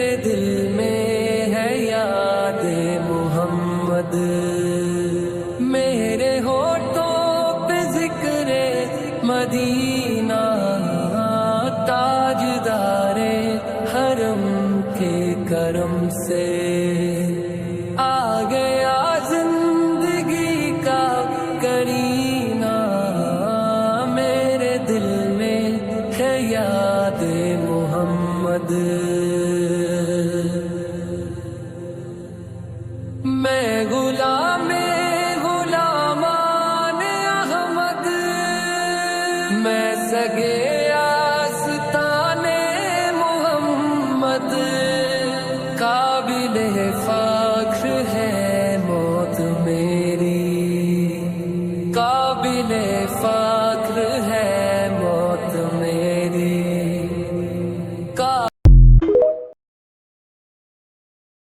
میرے دل میں ہے یاد محمد، میرے ہونٹوں پہ ذکر مدینہ، تاجدار حرم کے کرم سے آ گیا زندگی کا کرینہ، میرے دل میں ہے یاد محمد۔ میں غلامان احمد، میں سگے آستان محمد، قابل